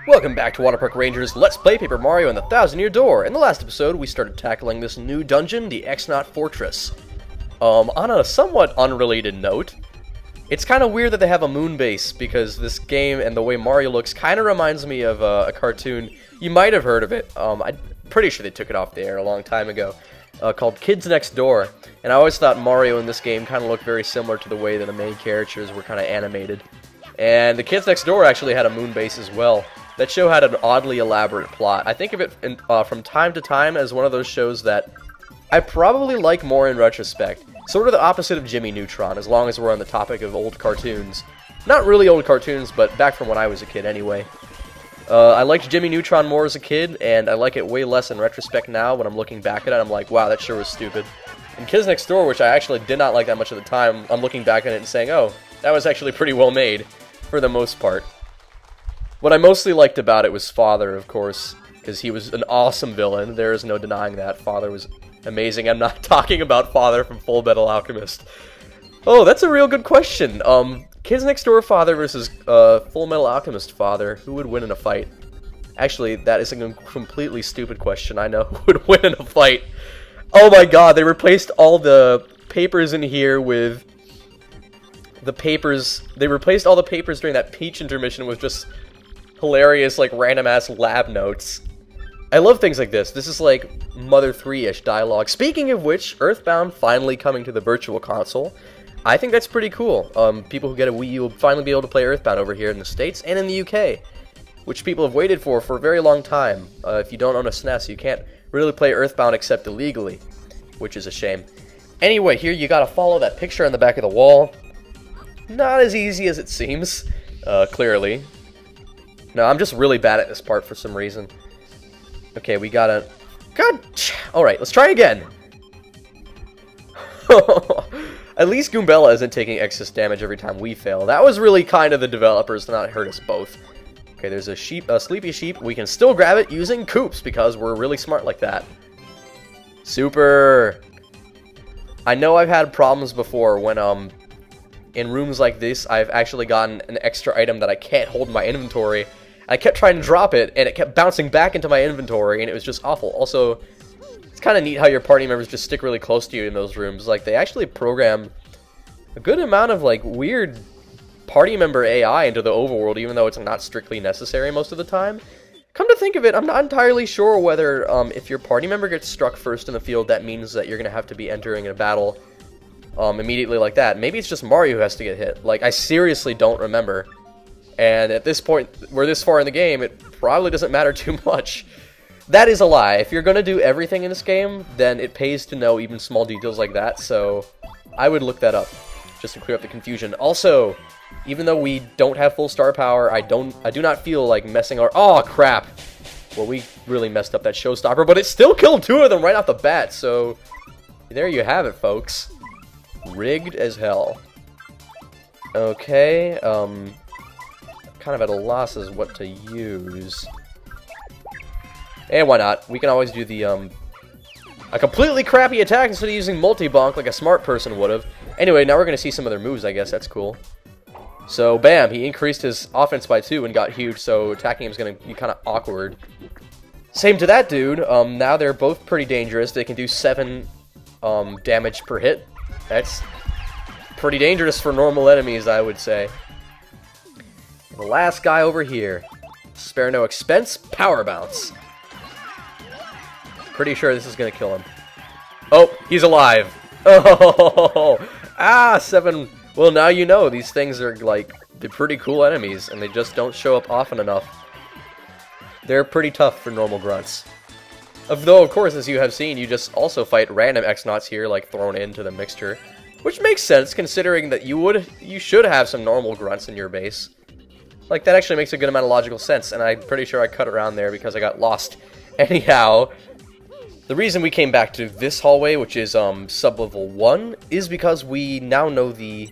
Welcome back to WaterparkRanger's Let's Play Paper Mario and the Thousand-Year Door. In the last episode, we started tackling this new dungeon, the Exnaut Fortress. On a somewhat unrelated note, it's kind of weird that they have a moon base, because this game and the way Mario looks kind of reminds me of a cartoon. You might have heard of it. I'm pretty sure they took it off the air a long time ago, called Kids Next Door. And I always thought Mario in this game kind of looked very similar to the way that the main characters were kind of animated. And the Kids Next Door actually had a moon base as well. That show had an oddly elaborate plot. I think of it from time to time as one of those shows that I probably like more in retrospect. Sort of the opposite of Jimmy Neutron, as long as we're on the topic of old cartoons. Not really old cartoons, but back from when I was a kid anyway. I liked Jimmy Neutron more as a kid, and I like it way less in retrospect now. When I'm looking back at it, I'm like, wow, that sure was stupid. And Kids Next Door, which I actually did not like that much at the time, I'm looking back at it and saying, oh, that was actually pretty well made, for the most part. What I mostly liked about it was Father, of course, because he was an awesome villain. There is no denying that. Father was amazing. I'm not talking about Father from Full Metal Alchemist. Oh, that's a real good question. Kids Next Door Father versus Full Metal Alchemist Father. Who would win in a fight? Actually, that is a completely stupid question. I know who would win in a fight. Oh my god, they replaced all the papers in here with the papers. They replaced all the papers during that Peach intermission with just hilarious, like, random-ass lab notes. I love things like this. This is like Mother 3-ish dialogue. Speaking of which, Earthbound finally coming to the Virtual Console. I think that's pretty cool. People who get a Wii U will finally be able to play Earthbound over here in the States and in the UK, which people have waited for a very long time. If you don't own a SNES, you can't really play Earthbound except illegally, which is a shame. Anyway, here you gotta follow that picture on the back of the wall. Not as easy as it seems, clearly. No, I'm just really bad at this part for some reason. Okay, we gotta... God! Alright, let's try again! At least Goombella isn't taking excess damage every time we fail. That was really kind of the developers to not hurt us both. Okay, there's a sheep, a sleepy sheep. We can still grab it using coops because we're really smart like that. Super! I know I've had problems before when, in rooms like this, I've actually gotten an extra item that I can't hold in my inventory. I kept trying to drop it, and it kept bouncing back into my inventory, and it was just awful. Also, it's kind of neat how your party members just stick really close to you in those rooms. Like, they actually program a good amount of, like, weird party member AI into the overworld, even though it's not strictly necessary most of the time. Come to think of it, I'm not entirely sure whether, if your party member gets struck first in the field, that means that you're going to have to be entering a battle immediately like that. Maybe it's just Mario who has to get hit. Like, I seriously don't remember. And at this point, we're this far in the game, it probably doesn't matter too much. That is a lie. If you're going to do everything in this game, then it pays to know even small details like that, so I would look that up, just to clear up the confusion. Also, even though we don't have full star power, I do not feel like messing our... Oh, crap! Well, we really messed up that showstopper, but it still killed two of them right off the bat, so there you have it, folks. Rigged as hell. Okay, kind of at a loss as what to use. And why not? We can always do the, a completely crappy attack instead of using multi-bonk like a smart person would have. Anyway, now we're going to see some of their moves, I guess. That's cool. So, bam, he increased his offense by 2 and got huge, so attacking him is going to be kind of awkward. Same to that dude. Now they're both pretty dangerous. They can do 7 damage per hit. That's pretty dangerous for normal enemies, I would say. The last guy over here. Spare no expense, power bounce. Pretty sure this is going to kill him. Oh, he's alive. Oh, 7. Well, now you know these things are, like, they're pretty cool enemies, and they just don't show up often enough. They're pretty tough for normal grunts. Though, of course, as you have seen, you just also fight random Exnauts here, like, thrown into the mixture. Which makes sense, considering that you should have some normal grunts in your base. Like, that actually makes a good amount of logical sense, and I'm pretty sure I cut around there because I got lost. Anyhow, the reason we came back to this hallway, which is sub-level 1, is because we now know the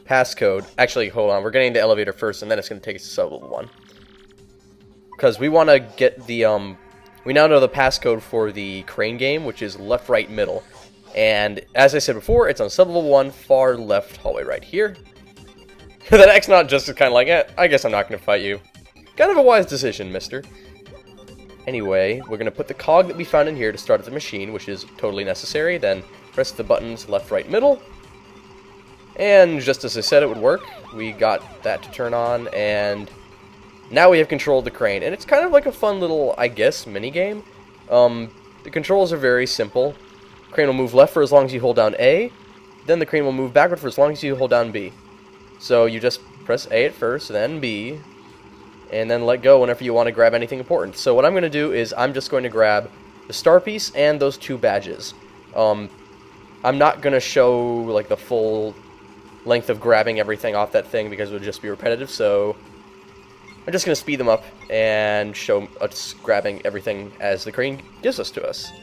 passcode. Actually, hold on, we're getting the elevator first, and then it's going to take us to sub-level 1. Because we want to get the, we now know the passcode for the crane game, which is left, right, middle. And, as I said before, it's on sub-level 1, far left hallway right here. That Exnaut just is kind of like, I guess I'm not going to fight you. Kind of a wise decision, mister. Anyway, we're going to put the cog that we found in here to start at the machine, which is totally necessary. Then press the buttons left, right, middle. And just as I said it would work, we got that to turn on, and now we have control of the crane. And it's kind of like a fun little, I guess, mini-game. The controls are very simple. The crane will move left for as long as you hold down A. Then the crane will move backward for as long as you hold down B. So you just press A at first, then B, and then let go whenever you want to grab anything important. So what I'm going to do is I'm just going to grab the star piece and those 2 badges. I'm not going to show like the full length of grabbing everything off that thing because it would just be repetitive, so I'm just going to speed them up and show us grabbing everything as the crane gives us to us.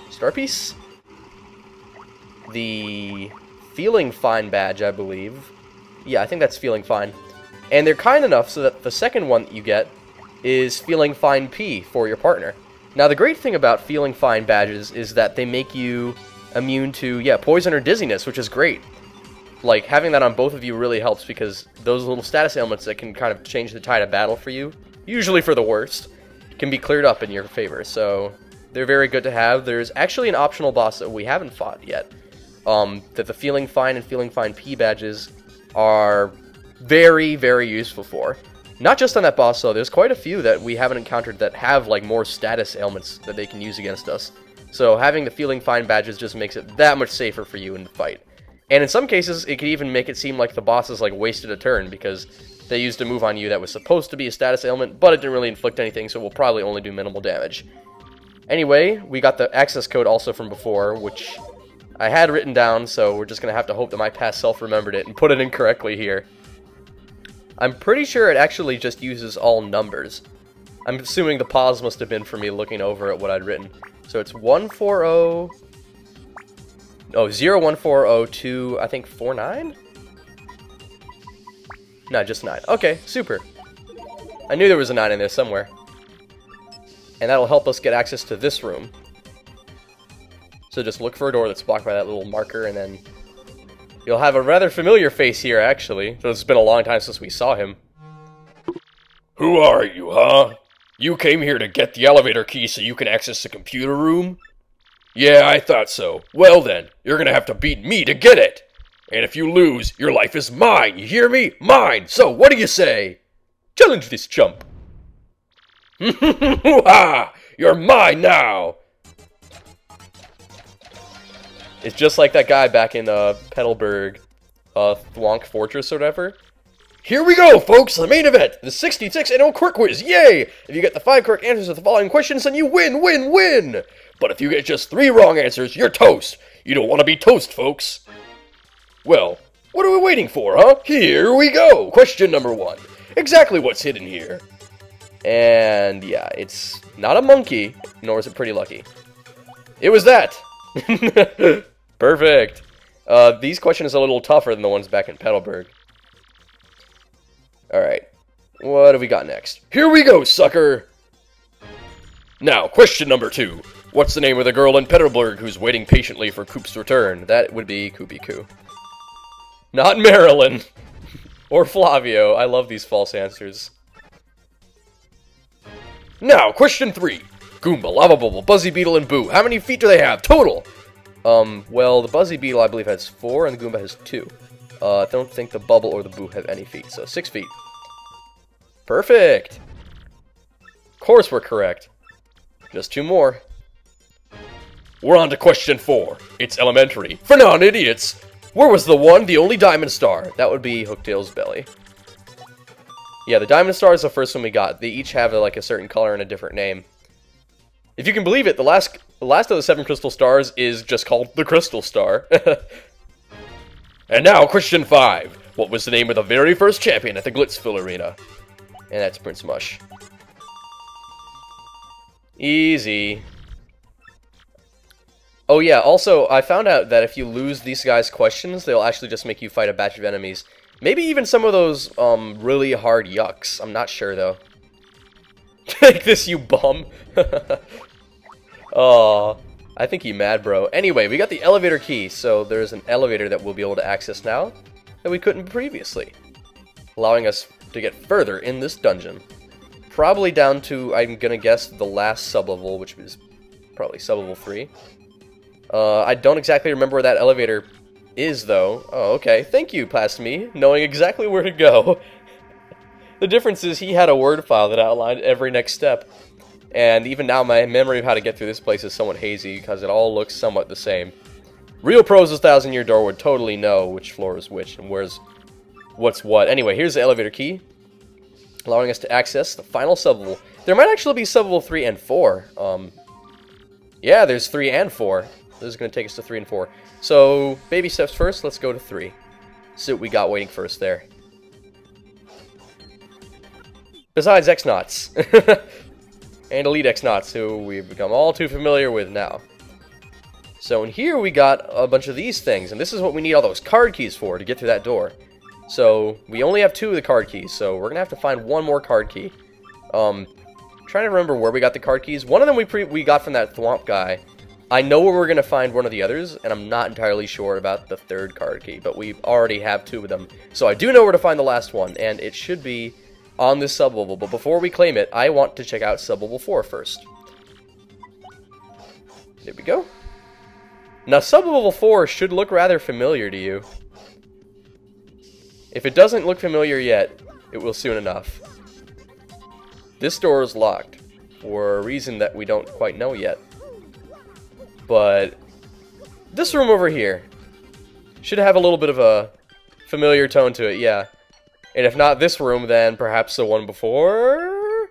Star piece. The Feeling Fine badge, I believe. Yeah, I think that's Feeling Fine. And they're kind enough so that the second one that you get is Feeling Fine P for your partner. Now, the great thing about Feeling Fine badges is that they make you immune to, yeah, poison or dizziness, which is great. Like, having that on both of you really helps because those little status ailments that can kind of change the tide of battle for you, usually for the worst, can be cleared up in your favor. So, they're very good to have. There's actually an optional boss that we haven't fought yet, that the Feeling Fine and Feeling Fine P badges are very, very useful for. Not just on that boss, though. There's quite a few that we haven't encountered that have, like, more status ailments that they can use against us. So having the Feeling Fine badges just makes it that much safer for you in the fight. And in some cases, it could even make it seem like the bosses, like, wasted a turn, because they used a move on you that was supposed to be a status ailment, but it didn't really inflict anything, so it will probably only do minimal damage. Anyway, we got the access code also from before, which I had written down, so we're just going to have to hope that my past self remembered it and put it in correctly here. I'm pretty sure it actually just uses all numbers. I'm assuming the pause must have been for me looking over at what I'd written. So it's 140... Oh, 01402, I think 49? No, just 9. Okay, super. I knew there was a 9 in there somewhere. And that'll help us get access to this room. So just look for a door that's blocked by that little marker, and then you'll have a rather familiar face here, actually. So it's been a long time since we saw him. Who are you, huh? You came here to get the elevator key so you can access the computer room? Yeah, I thought so. Well then, you're gonna have to beat me to get it. And if you lose, your life is mine, you hear me? Mine! So, what do you say? Challenge this chump. Ha! You're mine now! It's just like that guy back in Petalburg, Thwonk Fortress or whatever. Here we go, folks! The main event! The 66 annual Quick Quiz! Yay! If you get the 5 correct answers to the following questions, then you win, win, win! But if you get just 3 wrong answers, you're toast! You don't want to be toast, folks! Well, what are we waiting for, huh? Here we go! Question number 1. Exactly what's hidden here? And yeah, it's not a monkey, nor is it pretty lucky. It was that! Perfect! These questions are a little tougher than the ones back in Petalburg. Alright, what have we got next? Here we go, sucker! Now, question number 2. What's the name of the girl in Petalburg who's waiting patiently for Coop's return? That would be Koopy-Koo. Not Marilyn! Or Flavio. I love these false answers. Now, question 3. Goomba, Lava Bubble, Buzzy Beetle, and Boo. How many feet do they have total? Well, the Buzzy Beetle, I believe, has 4, and the Goomba has 2. I don't think the Bubble or the Boo have any feet, so 6 feet. Perfect! Of course we're correct. Just 2 more. We're on to question 4. It's elementary. For non-idiots! Where was the one, the only Diamond Star? That would be Hooktail's belly. Yeah, the Diamond Star is the first one we got. They each have, like, a certain color and a different name. If you can believe it, the last of the 7 crystal stars is just called the Crystal Star. And now, question 5. What was the name of the very first champion at the Glitzville Arena? And that's Prince Mush. Easy. Oh yeah, also, I found out that if you lose these guys' questions, they'll actually just make you fight a batch of enemies. Maybe even some of those, really hard yucks. I'm not sure, though. Take this, you bum! Aw, I think you mad, bro. Anyway, we got the elevator key, so there's an elevator that we'll be able to access now that we couldn't previously, allowing us to get further in this dungeon. probably down to, I'm gonna guess, the last sublevel, which is probably sublevel 3. I don't exactly remember where that elevator is, though. Oh, okay. Thank you, past me, knowing exactly where to go. The difference is he had a word file that outlined every next step. And even now, my memory of how to get through this place is somewhat hazy, because it all looks somewhat the same. Real pros of 1000-Year Door would totally know which floor is which and what's what. Anyway, here's the elevator key, allowing us to access the final sublevel. There might actually be sublevel 3 and 4. Yeah, there's 3 and 4. This is going to take us to 3 and 4. So, baby steps first, let's go to 3. See what we got waiting for us there. Besides Exnauts. And Elite Exnauts, who we've become all too familiar with now. So in here we got a bunch of these things, and this is what we need all those card keys for to get through that door. So we only have 2 of the card keys, so we're gonna have to find 1 more card key. Trying to remember where we got the card keys. One of them we got from that Thwomp guy. I know where we're gonna find one of the others, and I'm not entirely sure about the 3rd card key, but we already have 2 of them. So I do know where to find the last one, and it should be on this sublevel. But before we claim it, I want to check out sublevel 4 first. There we go. Now, sublevel 4 should look rather familiar to you. If it doesn't look familiar yet, it will soon enough. This door is locked, for a reason that we don't quite know yet. But this room over here should have a little bit of a familiar tone to it, yeah. And if not this room, then perhaps the one before?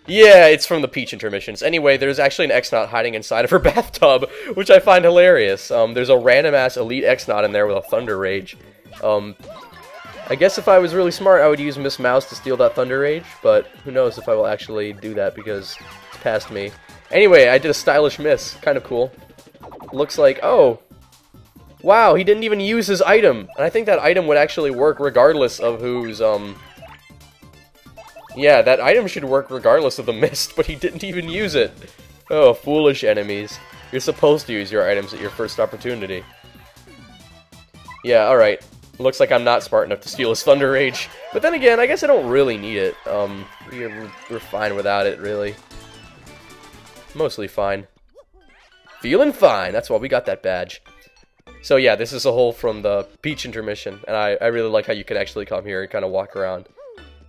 Yeah, it's from the Peach intermissions. Anyway, there's actually an Exnaut hiding inside of her bathtub, which I find hilarious. There's a random-ass Elite Exnaut in there with a Thunder Rage. I guess if I was really smart, I would use Miss Mouse to steal that Thunder Rage, but who knows if I will actually do that because it's past me. Anyway, I did a stylish miss. Kind of cool. Looks like, oh, wow, he didn't even use his item. And I think that item would actually work regardless of who's, yeah, that item should work regardless of the mist, but he didn't even use it. Oh, foolish enemies. You're supposed to use your items at your first opportunity. Yeah, alright. Looks like I'm not smart enough to steal his Thunder Rage. But then again, I guess I don't really need it. We're fine without it, really. Mostly fine. Feeling fine. That's why we got that badge. So yeah, this is a hole from the Peach intermission. And I really like how you can actually come here and kind of walk around.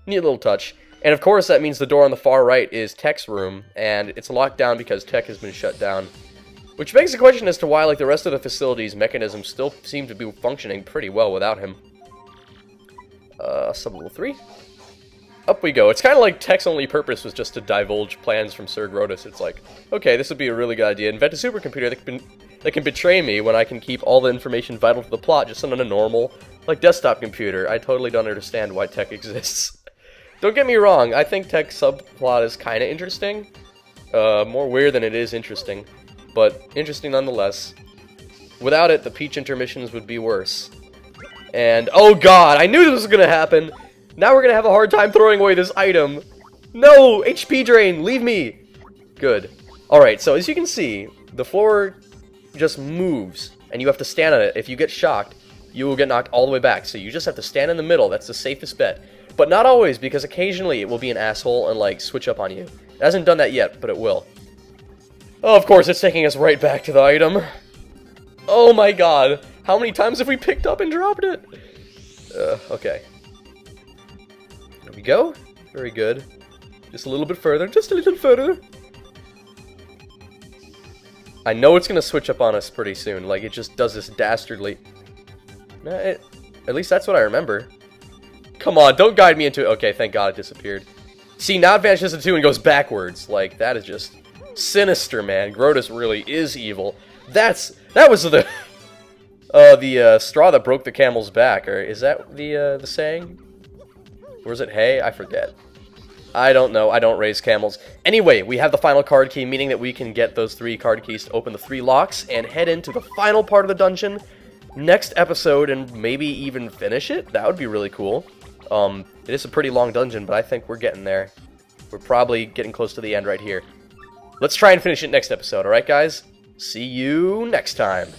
Neat little touch. And of course, that means the door on the far right is Tech's room. And it's locked down because Tech has been shut down. Which begs the question as to why, like the rest of the facility's mechanisms still seem to be functioning pretty well without him. Sublevel 3. Up we go. It's kind of like Tech's only purpose was just to divulge plans from Sir Grotus. It's like, okay, this would be a really good idea. Invent a supercomputer that can betray me when I can keep all the information vital to the plot just on a normal, like, desktop computer. I totally don't understand why Tech exists. Don't get me wrong, I think Tech's subplot is kind of interesting. More weird than it is interesting. But interesting nonetheless. Without it, the Peach intermissions would be worse. And, oh god, I knew this was gonna happen! Now we're gonna have a hard time throwing away this item! No! HP drain! Leave me! Good. Alright, so as you can see, the floor just moves, and you have to stand on it. If you get shocked, you will get knocked all the way back. So you just have to stand in the middle. That's the safest bet. But not always, because occasionally it will be an asshole and, like, switch up on you. It hasn't done that yet, but it will. Oh, of course, it's taking us right back to the item. Oh my god. How many times have we picked up and dropped it? Okay. There we go. Very good. Just a little bit further. Just a little further. I know it's going to switch up on us pretty soon. Like, it just does this dastardly... at least that's what I remember. Come on, don't guide me into it. Okay, thank god it disappeared. See, now it vanishes into 2 and goes backwards. Like, that is just... sinister, man. Grotus really is evil. That was the straw that broke the camel's back, or is that the saying? Or is it hay? I forget. I don't know. I don't raise camels. Anyway, we have the final card key, meaning that we can get those 3 card keys to open the 3 locks and head into the final part of the dungeon next episode and maybe even finish it. That would be really cool. It is a pretty long dungeon, but I think we're getting there. We're probably getting close to the end right here. Let's try and finish it next episode, alright guys? See you next time.